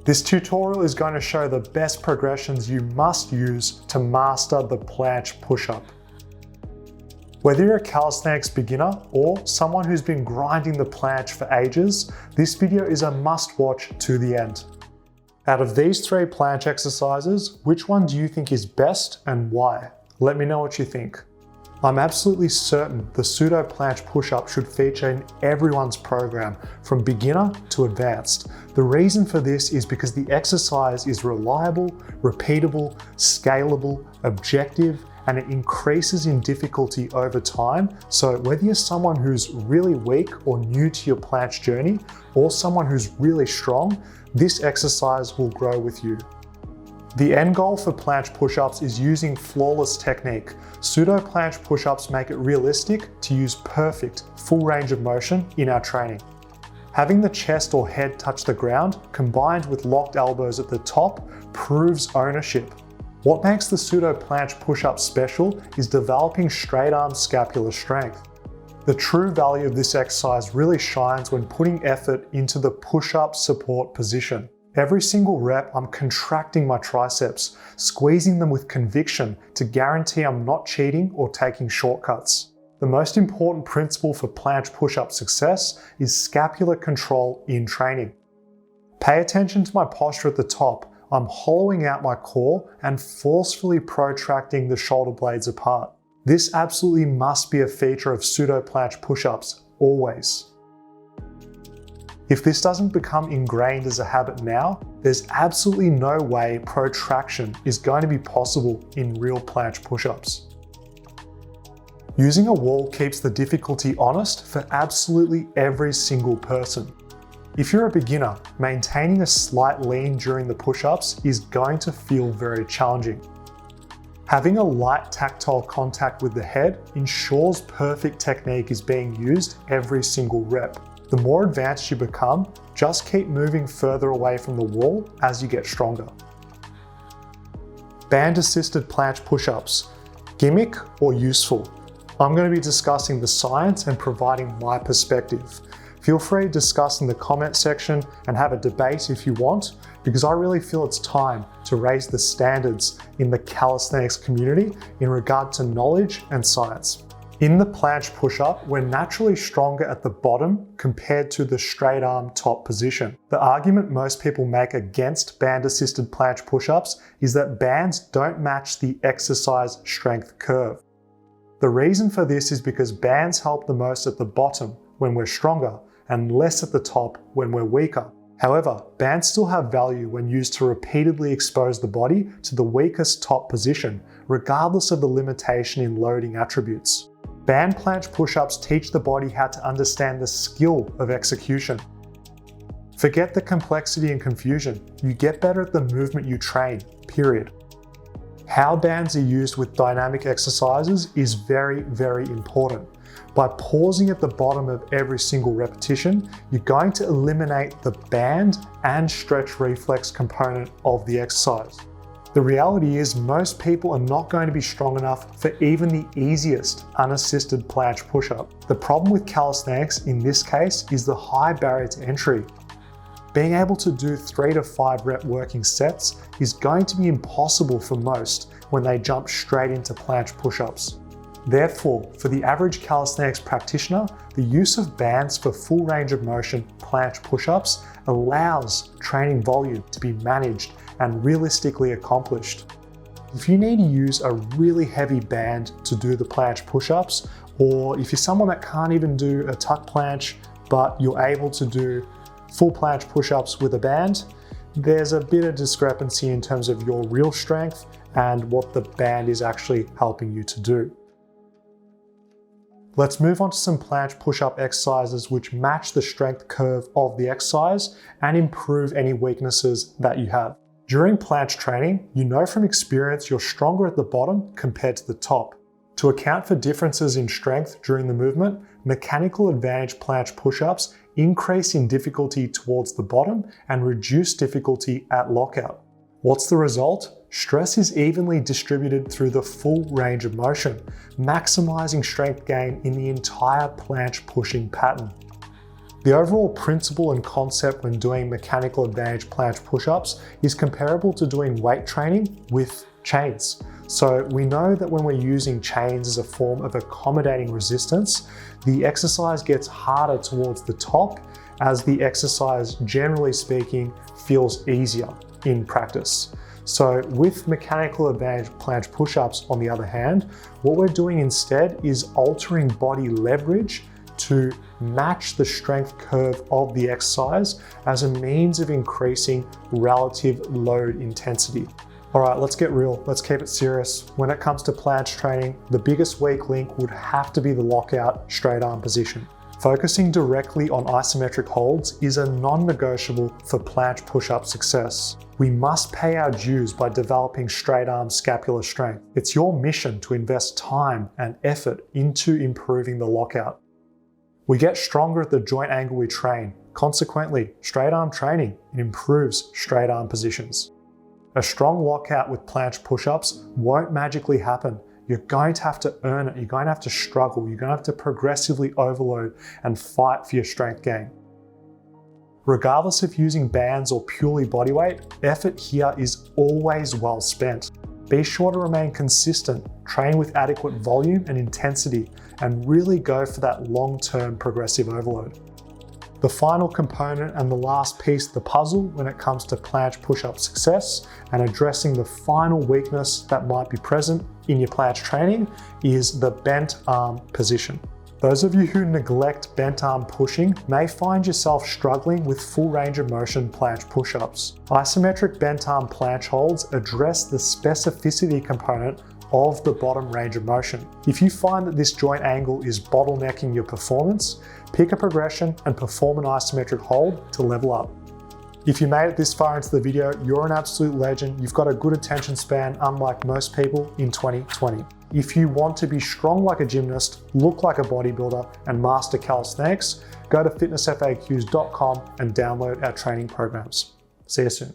This tutorial is going to show the best progressions you must use to master the planche push-up. Whether you're a calisthenics beginner or someone who's been grinding the planche for ages, this video is a must-watch to the end. Out of these 3 planche exercises, which one do you think is best and why? Let me know what you think. I'm absolutely certain the pseudo planche push-up should feature in everyone's program, from beginner to advanced. The reason for this is because the exercise is reliable, repeatable, scalable, objective, and it increases in difficulty over time. So whether you're someone who's really weak or new to your planche journey, or someone who's really strong, this exercise will grow with you. The end goal for planche push-ups is using flawless technique. Pseudo planche push-ups make it realistic to use perfect, full range of motion in our training. Having the chest or head touch the ground, combined with locked elbows at the top, proves ownership. What makes the pseudo planche push-up special is developing straight arm scapular strength. The true value of this exercise really shines when putting effort into the push-up support position. Every single rep, I'm contracting my triceps, squeezing them with conviction to guarantee I'm not cheating or taking shortcuts. The most important principle for planche push-up success is scapular control in training. Pay attention to my posture at the top. I'm hollowing out my core and forcefully protracting the shoulder blades apart. This absolutely must be a feature of pseudo planche push-ups, always. If this doesn't become ingrained as a habit now, there's absolutely no way protraction is going to be possible in real planche push-ups. Using a wall keeps the difficulty honest for absolutely every single person. If you're a beginner, maintaining a slight lean during the push-ups is going to feel very challenging. Having a light tactile contact with the head ensures perfect technique is being used every single rep. The more advanced you become, just keep moving further away from the wall as you get stronger. Band-assisted planche push-ups, gimmick or useful? I'm going to be discussing the science and providing my perspective. Feel free to discuss in the comment section and have a debate if you want, because I really feel it's time to raise the standards in the calisthenics community in regard to knowledge and science. In the planche push-up, we're naturally stronger at the bottom compared to the straight arm top position. The argument most people make against band-assisted planche push-ups is that bands don't match the exercise strength curve. The reason for this is because bands help the most at the bottom when we're stronger and less at the top when we're weaker. However, bands still have value when used to repeatedly expose the body to the weakest top position, regardless of the limitation in loading attributes. Band planche push-ups teach the body how to understand the skill of execution. Forget the complexity and confusion. You get better at the movement you train, period. How bands are used with dynamic exercises is very, very important. By pausing at the bottom of every single repetition, you're going to eliminate the band and stretch reflex component of the exercise. The reality is most people are not going to be strong enough for even the easiest unassisted planche push-up. The problem with calisthenics in this case is the high barrier to entry. Being able to do 3 to 5 rep working sets is going to be impossible for most when they jump straight into planche push-ups. Therefore, for the average calisthenics practitioner, the use of bands for full range of motion planche push-ups allows training volume to be managed and realistically accomplished. If you need to use a really heavy band to do the planche push-ups, or if you're someone that can't even do a tuck planche, but you're able to do full planche push-ups with a band, there's a bit of discrepancy in terms of your real strength and what the band is actually helping you to do. Let's move on to some planche push-up exercises which match the strength curve of the exercise and improve any weaknesses that you have. During planche training, you know from experience you're stronger at the bottom compared to the top. To account for differences in strength during the movement, mechanical advantage planche push-ups increase in difficulty towards the bottom and reduce difficulty at lockout. What's the result? Stress is evenly distributed through the full range of motion, maximizing strength gain in the entire planche pushing pattern. The overall principle and concept when doing mechanical advantage planche push-ups is comparable to doing weight training with chains. So we know that when we're using chains as a form of accommodating resistance, the exercise gets harder towards the top as the exercise, generally speaking, feels easier in practice. So with mechanical advantage planche push-ups, on the other hand, what we're doing instead is altering body leverage to match the strength curve of the exercise as a means of increasing relative load intensity. All right, let's get real. Let's keep it serious. When it comes to planche training, the biggest weak link would have to be the lockout straight arm position. Focusing directly on isometric holds is a non-negotiable for planche push-up success. We must pay our dues by developing straight arm scapular strength. It's your mission to invest time and effort into improving the lockout. We get stronger at the joint angle we train. Consequently, straight arm training improves straight arm positions. A strong lockout with planche push-ups won't magically happen. You're going to have to earn it. You're going to have to struggle. You're going to have to progressively overload and fight for your strength gain. Regardless of using bands or purely bodyweight, effort here is always well spent. Be sure to remain consistent, train with adequate volume and intensity, and really go for that long-term progressive overload. The final component and the last piece of the puzzle when it comes to planche push-up success and addressing the final weakness that might be present in your planche training is the bent arm position. Those of you who neglect bent arm pushing may find yourself struggling with full range of motion planche push-ups. Isometric bent arm planche holds address the specificity component of the bottom range of motion. If you find that this joint angle is bottlenecking your performance, pick a progression and perform an isometric hold to level up. If you made it this far into the video, you're an absolute legend. You've got a good attention span, unlike most people in 2020. If you want to be strong like a gymnast, look like a bodybuilder, and master calisthenics, go to fitnessfaqs.com and download our training programs. See you soon.